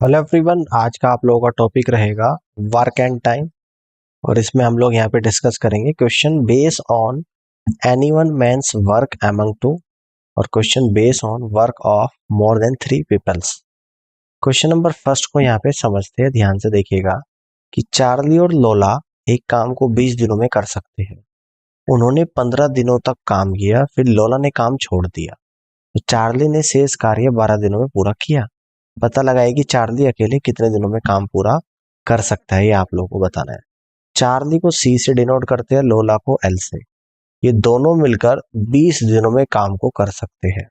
Hello everyone, आज का आप लोगों का टॉपिक रहेगा वर्क एंड टाइम। और इसमें हम लोग यहाँ पे डिस्कस करेंगे question base on anyone man's work among two और question base on work of more than 3 peoples. Question number first को यहाँ पे समझते हैं, ध्यान से देखिएगा कि चार्ली और लोला एक काम को 20 दिनों में कर सकते हैं। उन्होंने 15 दिनों तक काम किया, फिर लोला ने काम छोड़ दिया। तो चार्ली ने शेष कार्य 12 दिनों में पूरा किया। पता लगाए कि चार्ली अकेले कितने दिनों में काम पूरा कर सकता है, ये आप लोगों को बताना है। चार्ली को सी से डिनोट करते हैं, लोला को एल से। ये दोनों मिलकर 20 दिनों में काम को कर सकते हैं,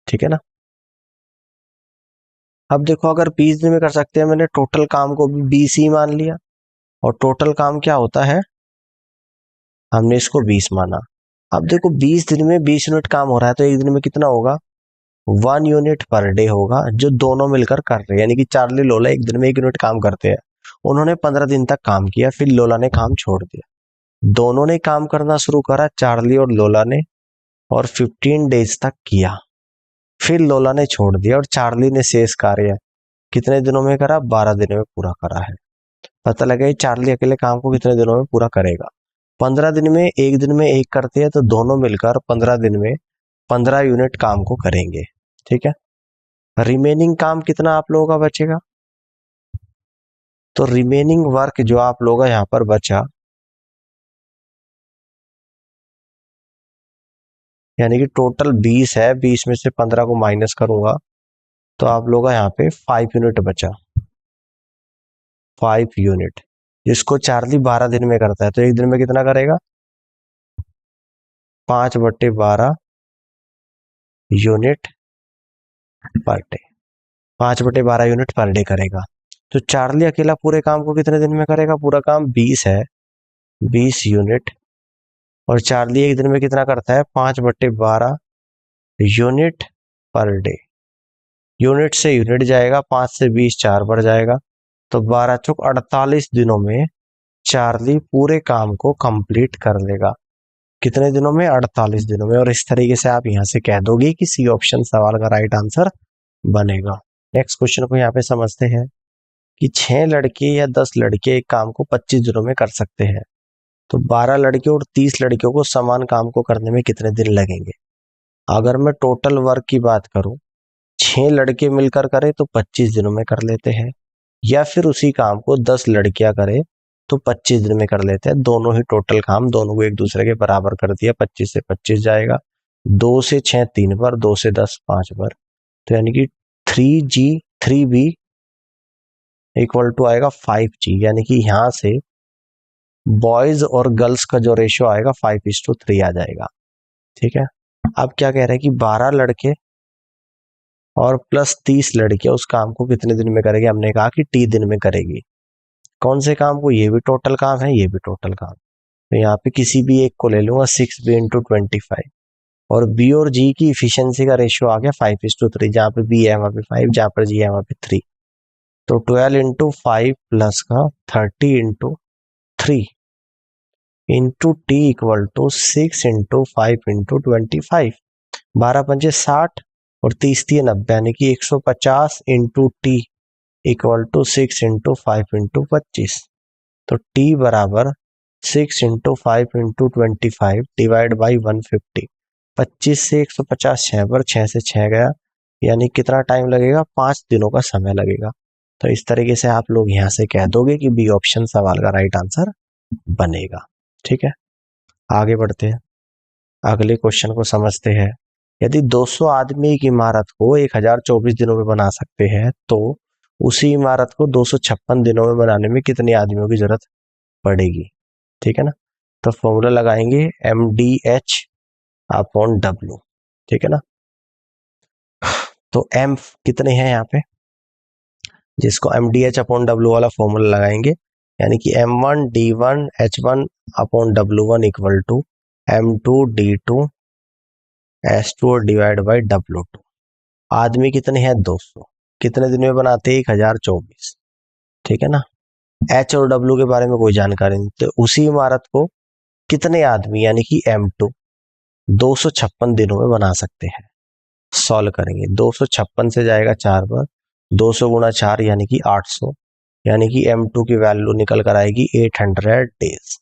ठीक है ना। अब देखो, अगर 20 दिन में कर सकते हैं, मैंने टोटल काम को भी 20 ही मान लिया। और टोटल काम क्या होता है, हमने इसको 20 माना। अब देखो 20 दिन में 20 यूनिट काम हो रहा है, तो एक दिन में कितना होगा, 1 यूनिट पर डे होगा, जो दोनों मिलकर कर रहे हैं। यानी कि चार्ली लोला एक दिन में 1 यूनिट काम करते हैं। उन्होंने 15 दिन तक काम किया, फिर लोला ने काम छोड़ दिया। दोनों ने काम करना शुरू करा, चार्ली और लोला ने, और 15 डेज तक किया। फिर लोला ने छोड़ दिया और चार्ली ने शेष कार्य कितने दिनों में करा, 12 दिनों में पूरा करा है। पता लगा चार्ली अकेले काम को कितने दिनों में पूरा करेगा। 15 दिन में एक दिन में एक करते हैं, तो दोनों मिलकर 15 दिन में 15 यूनिट काम को करेंगे, ठीक है। रिमेनिंग काम कितना आप लोगों का बचेगा, तो रिमेनिंग वर्क जो आप लोगों का यहाँ पर बचा, यानी कि टोटल 20 है, 20 में से 15 को माइनस करूंगा तो आप लोगों का यहाँ पे 5 यूनिट बचा। 5 यूनिट जिसको चार्ली 12 दिन में करता है, तो एक दिन में कितना करेगा, 5/12 unit per day. 5/12 unit per day करेगा। तो चार्ली अकेला पूरे काम को कितने दिन में करेगा, पूरा काम 20 है, 20 यूनिट। और चार्ली एक दिन में कितना करता है, 5/12 यूनिट पर डे। यूनिट से यूनिट जाएगा, 5 से 20 4 बढ़ जाएगा, तो 12 चौक 48 दिनों में चार्ली पूरे काम को कंप्लीट कर लेगा। कितने दिनों में, 48 दिनों में। और इस तरीके से आप यहां से कह दोगे कि सी ऑप्शन सवाल का राइट आंसर बनेगा। नेक्स्ट क्वेश्चन को यहाँ पे समझते हैं कि 6 लड़के या 10 लड़के एक काम को 25 दिनों में कर सकते हैं, तो 12 लड़के और 30 लड़कियों को समान काम को करने में कितने दिन लगेंगे। अगर मैं टोटल वर्क की बात करूं, 6 लड़के मिलकर करें तो 25 दिनों में कर लेते हैं, या फिर उसी काम को 10 लड़कियां करें तो 25 दिन में कर लेते हैं। दोनों ही टोटल काम दोनों को एक दूसरे के बराबर कर दिया, 25 से 25 जाएगा, 2 से 6 3 बार, 2 से 10 5 बार। तो यानी कि 3G 3B इक्वल टू आएगा 5G, यानी कि यहां से बॉयज और गर्ल्स का जो रेशियो आएगा 5:3 आ जाएगा, ठीक है। अब क्या कह रहे हैं कि 12 लड़के और प्लस 30 लड़कियां उस काम को कितने दिन में करेगी। हमने कहा कि T दिन में करेगी। कौन से काम को, ये भी टोटल काम है, ये भी टोटल काम। तो यहाँ पे किसी भी एक को ले लूंगा, 6B × 25, और बी और जी की इफिशियंसी का रेशियो आ गया 5:3। जहाँ पे बी है वहां पे 5, जहाँ पर जी है वहां पे 3। तो 12 × 5 प्लस का 30 × 3 इंटू टी इक्वल टू 6 × 5 × 25। 12×5 60 और 30×3 90, यानी कि 150 इंटू टी इक्वल टू 6 × 5 × 25। तो टी बराबर 6 × 5 × 25 डिवाइड बाई 150। 25 से 150 6 पर, 6 से 6 गया, यानी कितना टाइम लगेगा, 5 दिनों का समय लगेगा। तो इस तरीके से आप लोग यहाँ से कह दोगे कि बी ऑप्शन सवाल का राइट आंसर बनेगा, ठीक है। आगे बढ़ते हैं, अगले क्वेश्चन को समझते हैं। यदि 200 आदमी एक इमारत को 1024 दिनों में बना सकते हैं, तो उसी इमारत को 256 दिनों में बनाने में कितने आदमियों की जरूरत पड़ेगी, ठीक है ना। तो फॉर्मूला लगाएंगे MDH/W, ठीक है ना। तो M कितने हैं यहाँ पे, जिसको MDH/W वाला फॉर्मूला लगाएंगे, यानी कि M1 D1 H1/W1 equal to M2 D2 S2 divide by W2। आदमी कितने हैं, 200, कितने दिन में बनाते हैं, 1024, ठीक है ना। H और W के बारे में कोई जानकारी नहीं, तो उसी इमारत को कितने आदमी, यानी कि M2 256 दिनों में बना सकते हैं। सॉल्व करेंगे, 256 से जाएगा 4 बार, 200 गुणा 4 यानी कि 800, यानी कि M2 की वैल्यू निकल कर आएगी 800 डेज।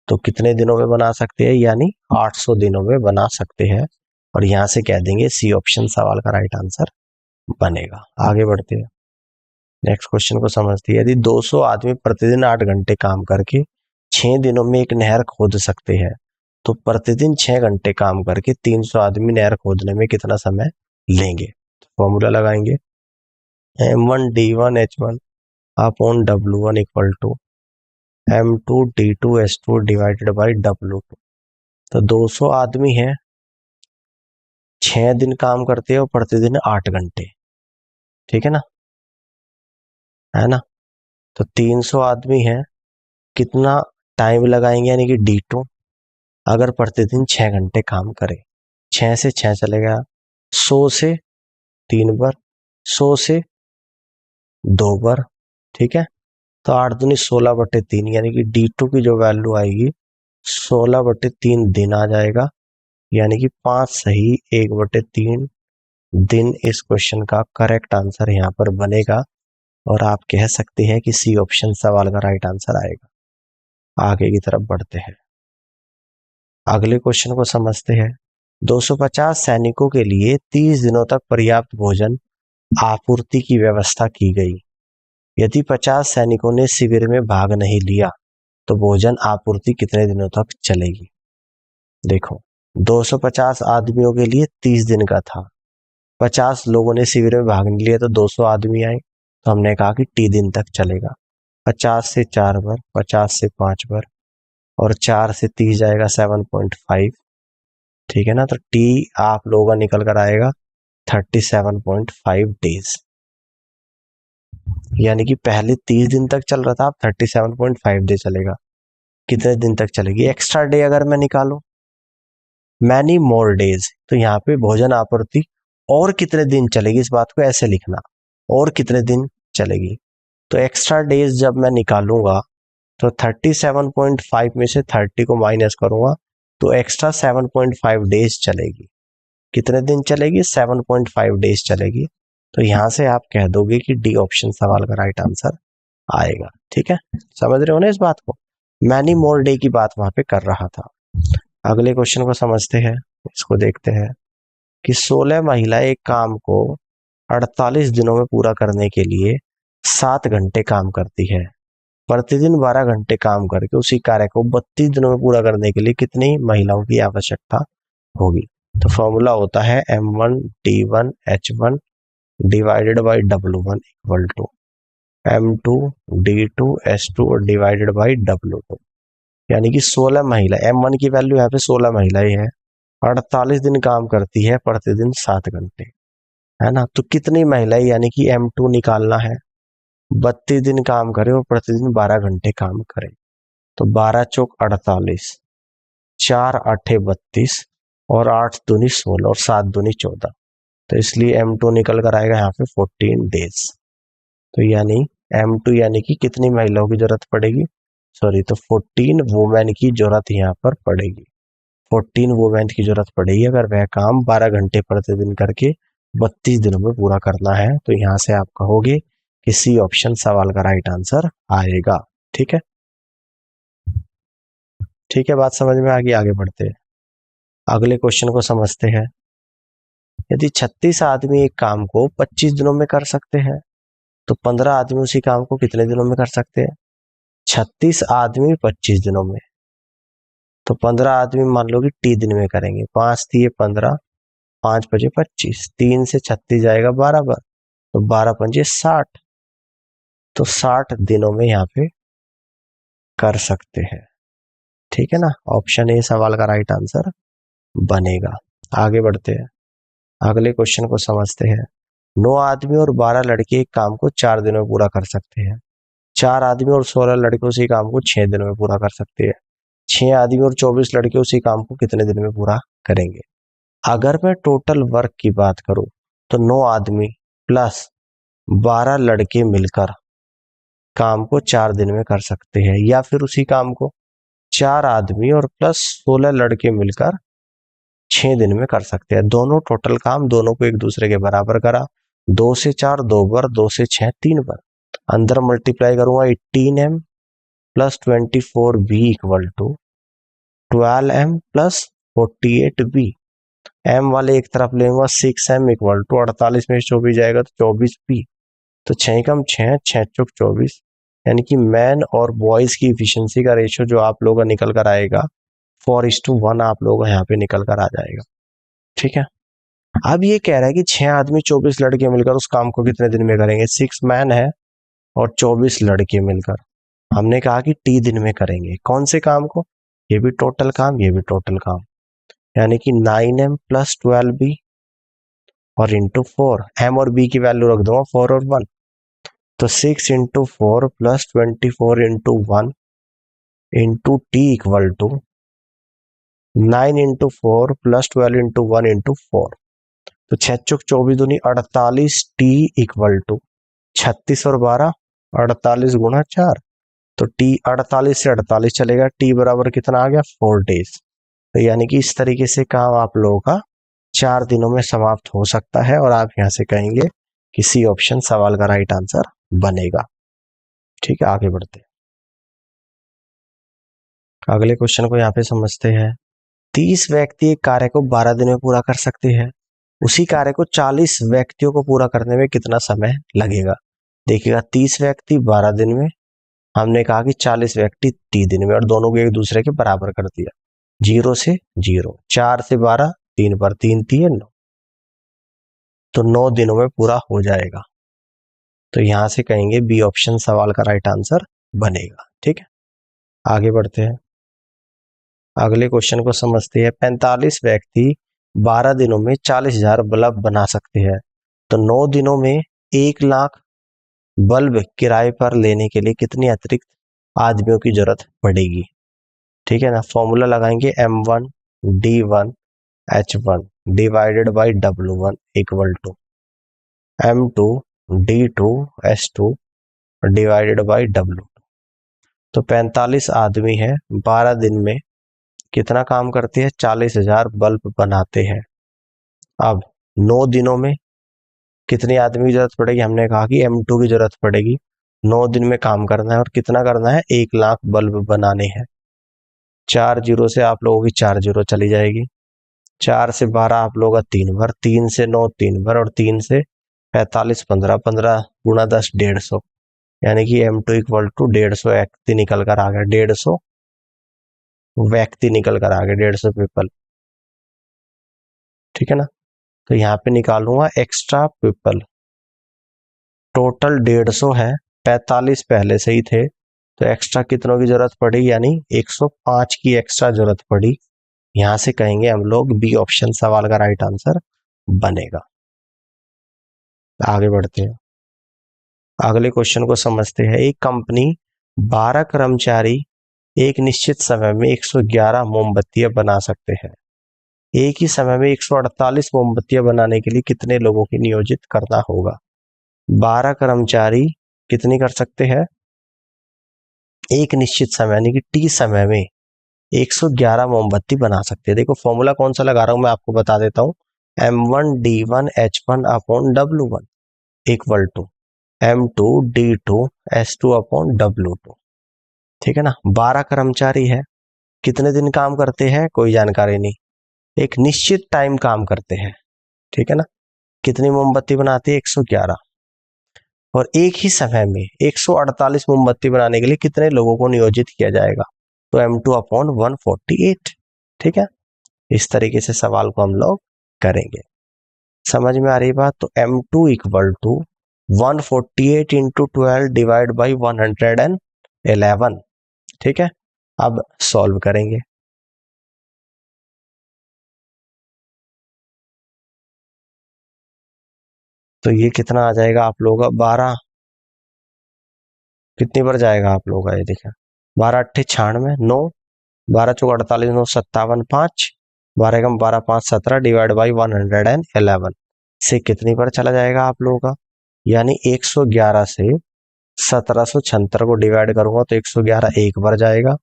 तो कितने दिनों में बना सकते हैं, यानी 800 दिनों में बना सकते हैं। और यहाँ से कह देंगे सी ऑप्शन सवाल का राइट आंसर बनेगा। आगे बढ़ते हैं, नेक्स्ट क्वेश्चन को समझते हैं। यदि 200 आदमी प्रतिदिन 8 घंटे काम करके 6 दिनों में एक नहर खोद सकते हैं, तो प्रतिदिन 6 घंटे काम करके 300 आदमी नहर खोदने में कितना समय लेंगे। तो फॉर्मूला लगाएंगे M1D1H1 upon W1 equal to M2D2H2 divided by W2। तो 200 आदमी हैं, 6 दिन काम करते हैं और प्रतिदिन 8 घंटे, ठीक है ना। तो 300 आदमी हैं, कितना टाइम लगाएंगे, यानी कि D2, अगर प्रतिदिन 6 घंटे काम करें। 6 से 6 चलेगा, 100 से 3 बार, 100 से 2 बार, ठीक है। तो 8 दूनी 16/3, यानी कि D2 की जो वैल्यू आएगी 16/3 दिन आ जाएगा, यानी कि 5 सही 1/3 दिन इस क्वेश्चन का करेक्ट आंसर यहाँ पर बनेगा। और आप कह सकते हैं कि सी ऑप्शन सवाल का राइट आंसर आएगा। आगे की तरफ बढ़ते हैं, अगले क्वेश्चन को समझते हैं। 250 सैनिकों के लिए 30 दिनों तक पर्याप्त भोजन आपूर्ति की व्यवस्था की गई। यदि 50 सैनिकों ने शिविर में भाग नहीं लिया तो भोजन आपूर्ति कितने दिनों तक चलेगी। देखो, 250 आदमियों के लिए 30 दिन का था, 50 लोगों ने शिविर में भाग नहीं लिया तो 200 आदमी आए, तो हमने कहा कि टी दिन तक चलेगा। 50 से 4 बार, 50 से 5 बार, और 4 से 30 जाएगा 7.5, ठीक है ना। तो टी आप लोगों का निकल कर आएगा 37.5 डेज, यानी कि पहले 30 दिन तक चल रहा था, अब 37.5 डे चलेगा। कितने दिन तक चलेगी। एक्स्ट्रा डे अगर मैं निकालूं, मैनी मोर डेज, तो यहाँ पे भोजन आपूर्ति और कितने दिन चलेगी, इस बात को ऐसे लिखना, और कितने दिन चलेगी। तो एक्स्ट्रा डेज जब मैं निकालूंगा तो 37.5 में से 30 को माइनस करूंगा तो एक्स्ट्रा 7.5 डेज चलेगी। कितने दिन चलेगी, 7.5 डेज चलेगी। तो यहां से आप कह दोगे कि डी ऑप्शन सवाल का राइट आंसर आएगा, ठीक है। समझ रहे हो ना इस बात को, मैनी मोर डे की बात वहां पे कर रहा था। अगले क्वेश्चन को समझते हैं, इसको देखते हैं कि 16 महिलाएं एक काम को 48 दिनों में पूरा करने के लिए 7 घंटे काम करती है। प्रतिदिन 12 घंटे काम करके उसी कार्य को 32 दिनों में पूरा करने के लिए कितनी महिलाओं की आवश्यकता होगी। तो फॉर्मूला होता है M1D1H1 divided by W1 equal to M2D2H2 divided by W2। यानी कि 16 महिला, M1 की वैल्यू यहाँ पे 16 महिलाएं हैं, 48 दिन काम करती है, प्रतिदिन 7 घंटे, है ना। तो कितनी महिलाएं, यानी कि M2 निकालना है, 32 दिन काम करे और प्रतिदिन 12 घंटे काम करे। तो 12 चौक 48, 4 8 32, और 8 दूनी 16, और 7 दूनी 14। तो इसलिए M2 निकल कर आएगा यहाँ पे 14 डेज। तो यानी M2 यानी कि कितनी महिलाओं की जरूरत पड़ेगी, सॉरी, तो 14 वुमेन की जरूरत यहाँ पर पड़ेगी। 14 वुमेन की जरूरत पड़ेगी अगर वह काम 12 घंटे प्रतिदिन करके 32 दिनों में पूरा करना है। तो यहाँ से आप कहोगे कि सी ऑप्शन सवाल का राइट आंसर आएगा, ठीक है। ठीक है, बात समझ में आ गई। आगे बढ़ते हैं, अगले क्वेश्चन को समझते हैं। यदि 36 आदमी एक काम को 25 दिनों में कर सकते हैं तो 15 आदमी उसी काम को कितने दिनों में कर सकते हैं। 36 आदमी 25 दिनों में, तो 15 आदमी मान लो कि टी दिन में करेंगे। 5 दिए 15, 5 बजे 25, 3 से 36 जाएगा 12 बार, तो 12 पंजे 60, तो 60 दिनों में यहाँ पे कर सकते हैं, ठीक है ना। ऑप्शन ए सवाल का राइट आंसर बनेगा। आगे बढ़ते हैं, अगले क्वेश्चन को समझते हैं। 9 आदमी और 12 लड़के एक काम को 4 दिनों में पूरा कर सकते हैं। 4 आदमी और 16 लड़के उसी काम को 6 दिनों में पूरा कर सकते हैं। 6 आदमी और 24 लड़के उसी काम को कितने दिन में पूरा करेंगे। अगर मैं टोटल वर्क की बात करूं तो 9 आदमी प्लस 12 लड़के मिलकर काम को 4 दिन में कर सकते हैं, या फिर उसी काम को 4 आदमी और प्लस 16 लड़के मिलकर 6 दिन में कर सकते हैं। दोनों टोटल काम दोनों को एक दूसरे के बराबर करा 2 से 4 2 बार, 2 से 6 3 बार, अंदर मल्टीप्लाई करूंगा 18m plus 24b equal to 12m plus 48b। m वाले एक तरफ लेंगे 6m इक्वल टू 48 में 24 जाएगा तो 24b। तो 6 कम 6 6 चौक 24, यानी कि मैन और बॉयज की इफिशियंसी का रेशियो जो आप लोगों का निकल कर आएगा 4:1 आप लोगों का यहाँ पे निकल कर आ जाएगा। ठीक है, अब ये कह रहा है कि 6 आदमी 24 लड़के मिलकर उस काम को कितने दिन में करेंगे। 6 मैन है और 24 लड़के मिलकर, हमने कहा कि टी दिन में करेंगे कौन से काम को, ये भी टोटल काम ये भी टोटल काम, यानी कि 9m प्लस 12b और इंटू 4, m और b की वैल्यू रख दूंगा 4 और 1, तो 6 into 4 plus 24 into 1 into T equal to 9 into 4 plus 12 into 1 into 4, तो 6 चौक 24 दूनी 48 टी इक्वल टू 36 और 12 48 गुणा 4, तो टी 48 से 48 चलेगा, टी बराबर कितना आ गया 4 डेज। तो यानी कि इस तरीके से काम आप लोगों का 4 दिनों में समाप्त हो सकता है और आप यहां से कहेंगे कि सी ऑप्शन सवाल का राइट आंसर बनेगा। ठीक है, आगे बढ़ते हैं, अगले क्वेश्चन को यहाँ पे समझते हैं। 30 व्यक्ति एक कार्य को 12 दिन में पूरा कर सकते हैं, उसी कार्य को 40 व्यक्तियों को पूरा करने में कितना समय लगेगा। देखिएगा 30 व्यक्ति 12 दिन में, हमने कहा कि 40 व्यक्ति 30 दिन में, और दोनों को एक दूसरे के बराबर कर दिया, 0 से 0, 4 से 12 3 पर 3 3 9, तो 9 दिनों में पूरा हो जाएगा। तो यहां से कहेंगे बी ऑप्शन सवाल का राइट आंसर बनेगा। ठीक है, आगे बढ़ते हैं, अगले क्वेश्चन को समझते हैं। 45 व्यक्ति 12 दिनों में 40,000 बल्ब बना सकते हैं, तो 9 दिनों में 1 लाख बल्ब किराए पर लेने के लिए कितनी अतिरिक्त आदमियों की जरूरत पड़ेगी। ठीक है ना, फॉर्मूला लगाएंगे m1 d1 h1 divided by w1 equal to m2 d2 h2 divided by w2। तो 45 आदमी है, 12 दिन में कितना काम करते हैं, 40,000 बल्ब बनाते हैं। अब 9 दिनों में कितने आदमी की जरूरत पड़ेगी, हमने कहा कि m2 की जरूरत पड़ेगी। 9 दिन में काम करना है और कितना करना है, 1 लाख बल्ब बनाने हैं। 4 जीरो से आप लोगों की 4 जीरो चली जाएगी, 4 से 12 आप लोगों का 3 बार, 3 से 9 3 बार, और 3 से 45 15 15 गुणा 10 150, यानी कि m2 इक्वल टू 150 व्यक्ति निकल कर आ गया, 150 व्यक्ति निकल कर आ गए, 150 पीपल। ठीक है ना, तो यहाँ पे निकालूंगा एक्स्ट्रा पीपल, टोटल 150 है, 45 पहले से ही थे, तो एक्स्ट्रा कितनों की जरूरत पड़ी, यानी 105 की एक्स्ट्रा जरूरत पड़ी। यहां से कहेंगे हम लोग बी ऑप्शन सवाल का राइट आंसर बनेगा। आगे बढ़ते हैं, अगले क्वेश्चन को समझते हैं। एक कंपनी 12 कर्मचारी एक निश्चित समय में 111 मोमबत्तियां बना सकते हैं, एक ही समय में 148 मोमबत्तियां बनाने के लिए कितने लोगों की नियोजित करना होगा। 12 कर्मचारी कितनी कर सकते हैं, एक निश्चित समय यानी कि टी समय में 111 मोमबत्ती बना सकते हैं। देखो फॉर्मूला कौन सा लगा रहा हूं मैं आपको बता देता हूं, m1 d1 h1 upon w1 equal to m2 d2 h2 upon w2। ठीक है ना, 12 कर्मचारी है, कितने दिन काम करते हैं कोई जानकारी नहीं, एक निश्चित टाइम काम करते हैं। ठीक है ना, कितनी मोमबत्ती बनाते हैं 111, और एक ही समय में 148 मोमबत्ती बनाने के लिए कितने लोगों को नियोजित किया जाएगा, तो m2 अपॉन 148। ठीक है, इस तरीके से सवाल को हम लोग करेंगे। समझ में आ रही बात, तो m2 equal to 148 into 12 divide by 111। ठीक है, अब सॉल्व करेंगे। तो ये कितना आ जाएगा आप लोगों का, 12 कितनी बार जाएगा आप लोगों का, ये देखा 12 अट्ठे 96, 9 12 चौक 48 9 57 5 12 कम 12 5 17 डिवाइड बाई 111 से कितनी बार चला जाएगा आप लोगों का, यानी 111 से 1776 को डिवाइड करूंगा तो 111 एक बार जाएगा,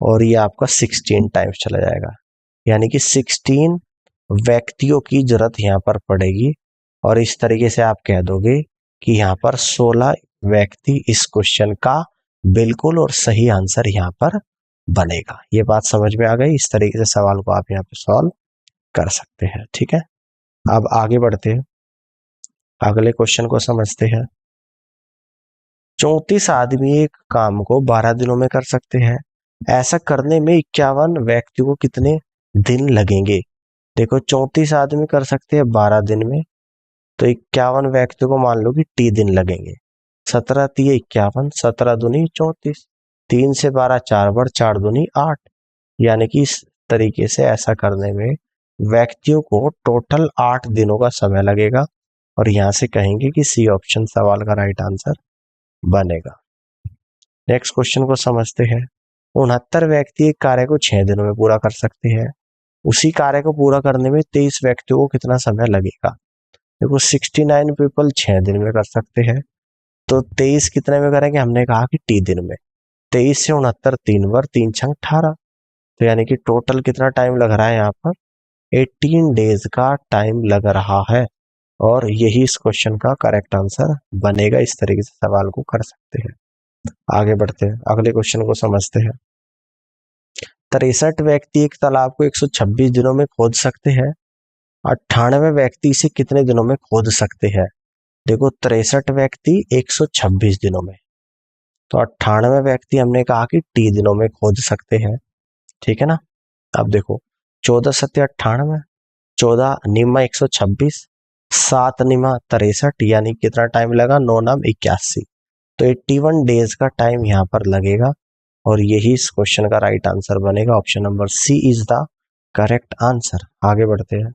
और ये आपका 16 टाइम्स चला जाएगा, यानी कि 16 व्यक्तियों की जरूरत यहाँ पर पड़ेगी। और इस तरीके से आप कह दोगे कि यहाँ पर 16 व्यक्ति इस क्वेश्चन का बिल्कुल और सही आंसर यहाँ पर बनेगा। ये बात समझ में आ गई। इस तरीके से सवाल को आप यहाँ पे सॉल्व कर सकते हैं। ठीक है, अब आगे बढ़ते हैं, अगले क्वेश्चन को समझते हैं। 34 आदमी एक काम को 12 दिनों में कर सकते हैं। ऐसा करने में 51 व्यक्तियों को कितने दिन लगेंगे? देखो 34 आदमी कर सकते हैं 12 दिन में, तो 51 व्यक्तियों को मान लो कि टी दिन लगेंगे। 17 × 51, 17 दूनी 34, 3 से 12 4 बार, 4 दूनी 8, यानी कि इस तरीके से ऐसा करने में व्यक्तियों को टोटल 8 दिनों का समय लगेगा। और यहां से कहेंगे कि सी ऑप्शन सवाल का राइट आंसर बनेगा। नेक्स्ट क्वेश्चन को समझते हैं। 69 व्यक्ति एक कार्य को 6 दिनों में पूरा कर सकते हैं। उसी कार्य को पूरा करने में 23 व्यक्तियों को कितना समय लगेगा? देखो 69 पीपल 6 दिन में कर सकते हैं, तो 23 कितने में करेंगे? हमने कहा कि टी दिन में। 23 से 69 3 बार, 3 छंग 18, तो यानी कि टोटल कितना टाइम लग रहा है यहाँ पर? 18 डेज का टाइम लग रहा है। और यही इस क्वेश्चन का करेक्ट आंसर बनेगा। इस तरीके से सवाल को कर सकते हैं। आगे बढ़ते हैं, अगले क्वेश्चन को समझते हैं। 63 व्यक्ति एक तालाब को 126 दिनों में खोद सकते हैं। 98 व्यक्ति इसे कितने दिनों में खोद सकते हैं? देखो 63 व्यक्ति 126 दिनों में, तो 98 व्यक्ति हमने कहा कि टी दिनों में खोद सकते हैं। ठीक है ना। अब देखो 14 सत्य 98, 14 निमा 126, 7 निमा 63, यानी कितना टाइम लगा? 9 नाम 81, तो 81 डेज का टाइम यहाँ पर लगेगा। और यही इस क्वेश्चन का राइट आंसर बनेगा। Option number C is the correct answer. आगे बढ़ते हैं,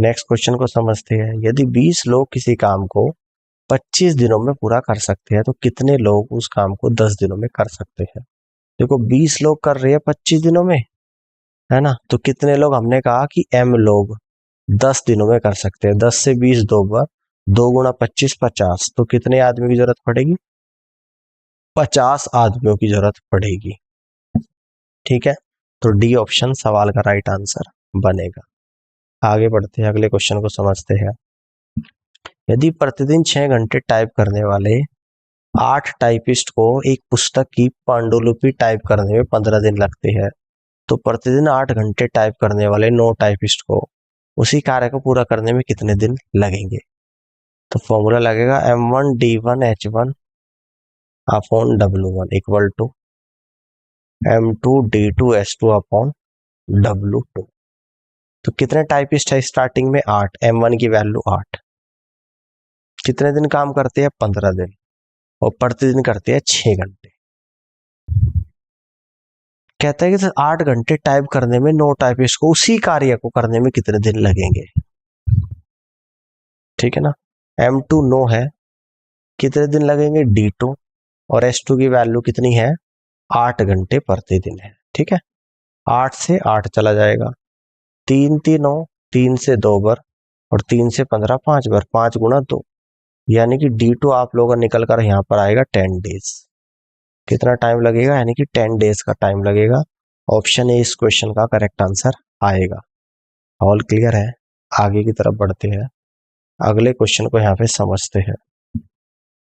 नेक्स्ट क्वेश्चन को समझते हैं। यदि 20 लोग किसी काम को 25 दिनों में पूरा कर सकते हैं, तो कितने लोग उस काम को 10 दिनों में कर सकते हैं? देखो 20 लोग कर रहे हैं 25 दिनों में, है ना, तो कितने लोग? हमने कहा कि m लोग 10 दिनों में कर सकते हैं। 10 से 20 दो बार, 2 गुना 25 50, तो कितने आदमी की जरूरत पड़ेगी? 50 आदमियों की जरूरत पड़ेगी। ठीक है, तो डी ऑप्शन सवाल का राइट आंसर बनेगा। आगे बढ़ते हैं, अगले क्वेश्चन को समझते हैं। यदि प्रतिदिन 6 घंटे टाइप करने वाले 8 टाइपिस्ट को एक पुस्तक की पांडुलिपि टाइप करने में 15 दिन लगते हैं, तो प्रतिदिन 8 घंटे टाइप करने वाले 9 टाइपिस्ट को उसी कार्य को पूरा करने में कितने दिन लगेंगे? तो फॉर्मूला लगेगा M1D1H1 upon W1 equal to M2D2H2 upon W2। तो कितने टाइपिस्ट है स्टार्टिंग में? 8, M1 की वैल्यू 8, कितने दिन काम करते हैं? 15 दिन, और प्रतिदिन करते हैं 6 घंटे। कहता है कि 8 घंटे टाइप करने में 9 टाइपिस्ट को उसी कार्य को करने में कितने दिन लगेंगे? ठीक है ना। M2 9 है, कितने दिन लगेंगे? D2, और S2 की वैल्यू कितनी है? 8 घंटे प्रतिदिन है। ठीक है, 8 से 8 चला जाएगा, 3 3 9, 3 से 2 बार, और 3 से 15 5 बार, 5 गुना 2, यानी कि D2 आप लोगों का निकल कर यहाँ पर आएगा 10 डेज। कितना टाइम लगेगा? यानी कि 10 डेज का टाइम लगेगा। ऑप्शन ए इस क्वेश्चन का करेक्ट आंसर आएगा। ऑल क्लियर है? आगे की तरफ बढ़ते हैं, अगले क्वेश्चन को यहाँ पे समझते हैं।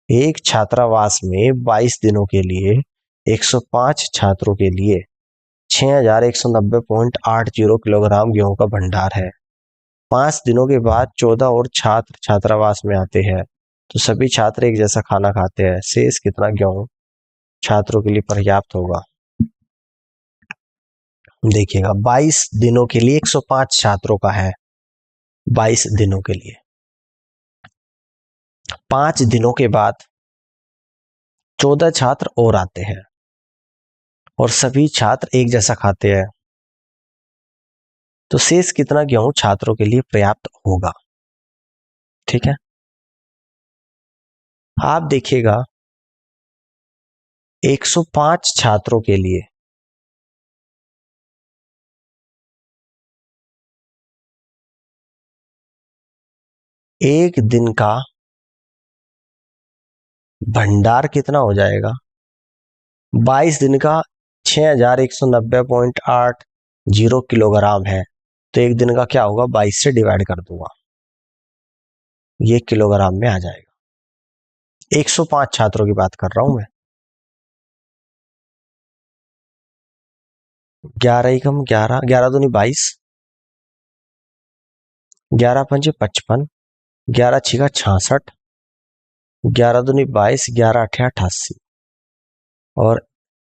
एक छात्रावास में 22 दिनों के लिए 105 छात्रों के लिए 6190.80 किलोग्राम गेहूं का भंडार है। 5 दिनों के बाद 14 और छात्र छात्रावास में आते हैं, तो सभी छात्र एक जैसा खाना खाते हैं। शेष कितना गेहूं छात्रों के लिए पर्याप्त होगा? देखिएगा 22 दिनों के लिए 105 छात्रों का है, 22 दिनों के लिए। 5 दिनों के बाद 14 छात्र और आते हैं, और सभी छात्र एक जैसा खाते हैं, तो शेष कितना गेहूं छात्रों के लिए पर्याप्त होगा? ठीक है, आप देखिएगा 105 छात्रों के लिए एक दिन का भंडार कितना हो जाएगा? 22 दिन का 6190.80 किलोग्राम है, तो एक दिन का क्या होगा? 22 से डिवाइड कर दूंगा, ये किलोग्राम में आ जाएगा। 105 छात्रों की बात कर रहा हूं मैं। 11 एकम 11, 11 दूनी 22, 11 पंजे 55, 11 छिका 66, 11 दूनी 22, 11 अठे 88 और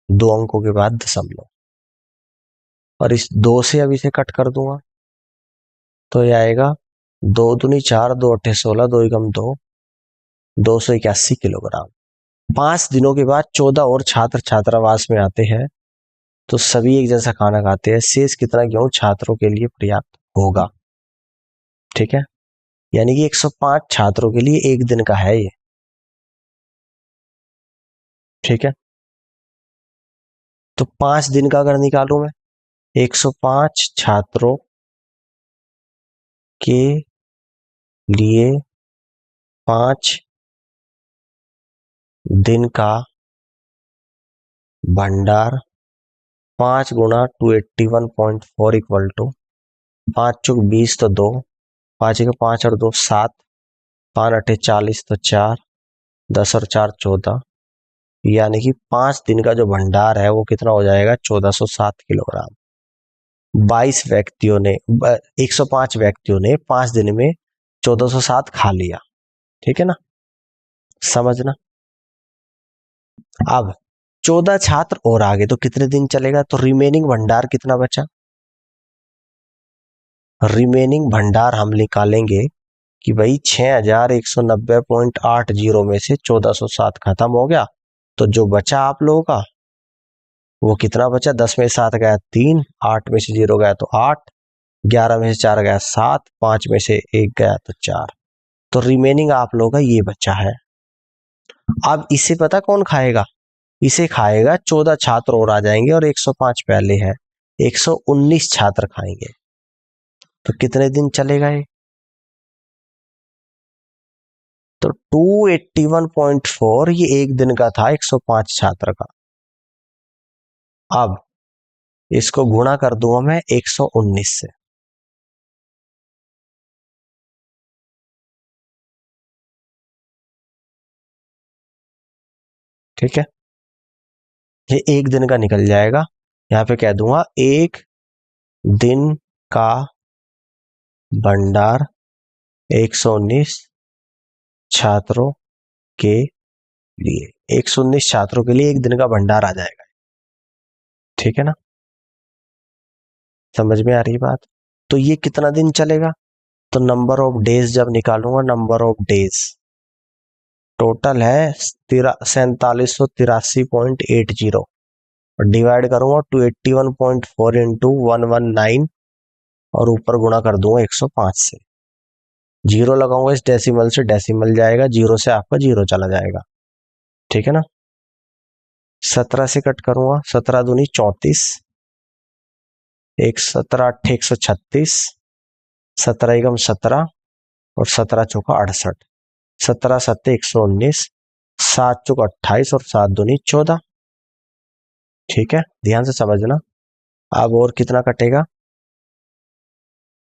2 अंकों के बाद दशमलव, और इस 2 से अब इसे कट कर दूंगा तो ये आएगा 2 दूनी 4, 2 अठे 16, 2 एकम 2, 281 किलोग्राम। 5 दिनों के बाद 14 और छात्र छात्रावास में आते हैं तो सभी एक जैसा खाना खाते हैं। शेष कितना गेहूं छात्रों के लिए पर्याप्त होगा? ठीक है, यानी कि 105 छात्रों के लिए एक दिन का है ये। ठीक है, तो 5 दिन का अगर निकालूं मैं, 105 छात्रों के लिए 5 दिन का भंडार 5 गुणा 281.4 इक्वल टू 5 चौक 20 तो 2, 5 का 5 और 2 7, 5 अठे 40 तो 4, 10 और 4 14, यानी कि 5 दिन का जो भंडार है वो कितना हो जाएगा? 1407 किलोग्राम। 22 व्यक्तियों ने 105 व्यक्तियों ने 5 दिन में 1407 खा लिया। ठीक है ना, समझना। अब 14 छात्र और आगे तो कितने दिन चलेगा? तो रिमेनिंग भंडार कितना बचा? रिमेनिंग भंडार हम निकालेंगे कि भाई 6190.80 में से 1407 खत्म हो गया, तो जो बचा आप लोगों का वो कितना बचा? 10 में 7 गया 3, 8 में से 0 गया तो 8, 11 में से 4 गया 7, 5 में से 1 गया तो 4, तो रिमेनिंग आप लोगों का ये बचा है। अब इसे पता कौन खाएगा? इसे खाएगा 14 छात्र और आ जाएंगे और 105 पहले है, 119 छात्र खाएंगे। तो कितने दिन चलेगा ये? तो 281.4 ये एक दिन का था 105 छात्र का। अब इसको गुणा कर दूंगा मैं 119 से। ठीक है, ये एक दिन का निकल जाएगा। यहां पे कह दूंगा एक दिन का भंडार 119 छात्रों के लिए, 119 छात्रों के लिए एक दिन का भंडार आ जाएगा। ठीक है ना, समझ में आ रही बात? तो ये कितना दिन चलेगा? तो नंबर ऑफ डेज जब निकालूंगा, नंबर ऑफ डेज टोटल है 4783.80 और डिवाइड करूंगा 281.4 इंटू 119 और ऊपर गुणा कर दूंगा 105 से। जीरो लगाऊंगा इस डेसिमल से, डेसिमल जाएगा, जीरो से आपका जीरो चला जाएगा। ठीक है ना, 17 से कट करूंगा, 17 दूनी 34, 17 अट्ठे 136, 17 एकम 17 और 17 चौका 68, 17 सत्ते 119, 7 चौक 28 और 7 दूनी 14। ठीक है, ध्यान से समझना। अब और कितना कटेगा?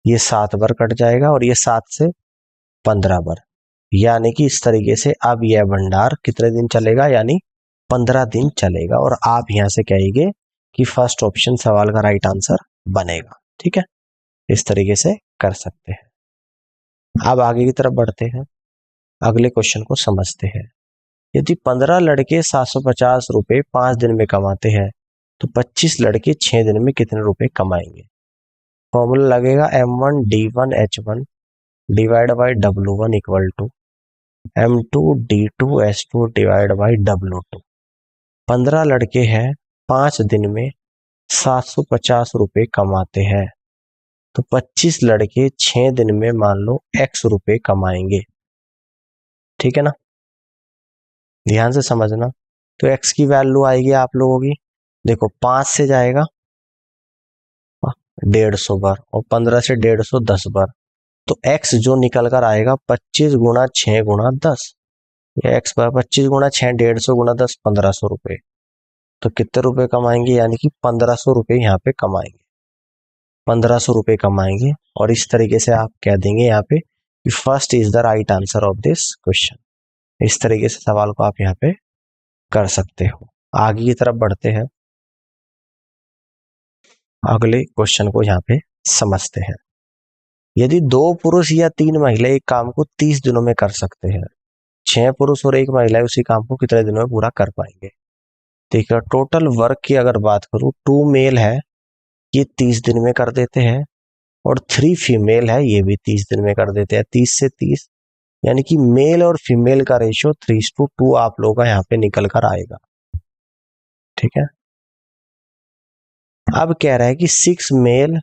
ये 7 बार कट जाएगा और ये 7 से 15 बार, यानी कि इस तरीके से अब यह भंडार कितने दिन चलेगा? यानी 15 दिन चलेगा। और आप यहां से कहेंगे कि फर्स्ट ऑप्शन सवाल का राइट आंसर बनेगा। ठीक है, इस तरीके से कर सकते हैं। अब आगे की तरफ बढ़ते हैं, अगले क्वेश्चन को समझते हैं। यदि 15 लड़के 750 रुपए 5 दिन में कमाते हैं तो 25 लड़के 6 दिन में कितने रुपए कमाएंगे? फॉर्मूला लगेगा M1D1H1 divide by W1 equal to M2D2H2 divide by W2। 15 लड़के हैं 5 दिन में 750 रुपए कमाते हैं, तो 25 लड़के 6 दिन में मान लो X रुपए कमाएंगे। ठीक है ना, ध्यान से समझना। तो X की वैल्यू आएगी आप लोगों की, देखो 5 से जाएगा 150 बार और 15 से 150 10 बार, तो X जो निकल कर आएगा 25 गुणा 6 गुणा 10, या X पर 25 गुणा 6 150 गुणा 10 1500 रुपए। तो कितने रुपए कमाएंगे? यानी कि 1500 रुपए यहाँ पे कमाएंगे, 1500 रुपए कमाएंगे। और इस तरीके से आप कह देंगे यहाँ पे first is the right answer of this question. इस तरीके से सवाल को आप यहाँ पे कर सकते हो। आगे की तरफ बढ़ते हैं, अगले क्वेश्चन को यहाँ पे समझते हैं। यदि 2 पुरुष या 3 महिला एक काम को 30 दिनों में कर सकते हैं, 6 पुरुष और 1 महिला उसी काम को कितने दिनों में पूरा कर पाएंगे? ठीक है, टोटल वर्क की अगर बात करूं, 2 मेल है, ये 30 दिन में कर देते हैं, और 3 फीमेल है, ये भी 30 दिन में कर देते हैं। 30 से 30, यानी कि मेल और फीमेल का रेशियो 3:2 आप लोगों का यहाँ पे निकल कर आएगा। ठीक है, अब कह रहा है कि 6 मेल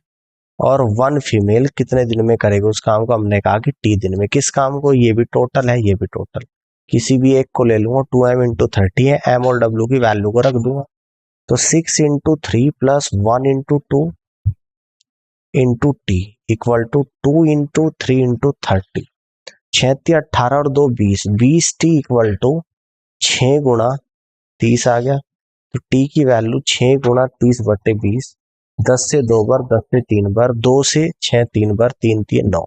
और 1 फीमेल कितने दिन में करेगा उस काम को? हमने कहा कि T दिन में। किस काम को? ये भी टोटल है, ये भी टोटल, किसी भी एक को ले लूंगा, 2m इंटू 30 है, m और w की वैल्यू को रख दूंगा, तो 6 into 3 plus 1 into 2 into T equal to 2 into 3 into 30, 6 18 और 2 20, 20t इक्वल टू 6 गुणा 30 आ गया। तो t की वैल्यू 6 गुणा 30/20, 10 से 2 बार, 10 से 3 बार, 2 से 6 3 बार, 3 3 9,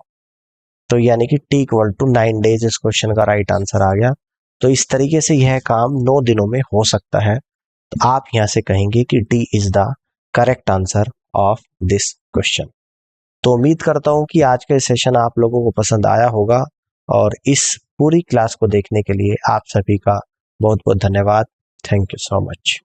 तो यानी कि t इक्वल टू 9 डेज इस क्वेश्चन का राइट आंसर आ गया। तो इस तरीके से यह काम 9 दिनों में हो सकता है। तो आप यहां से कहेंगे कि D is the correct answer of this question. तो उम्मीद करता हूं कि आज का सेशन आप लोगों को पसंद आया होगा, और इस पूरी क्लास को देखने के लिए आप सभी का बहुत बहुत धन्यवाद। Thank you so much.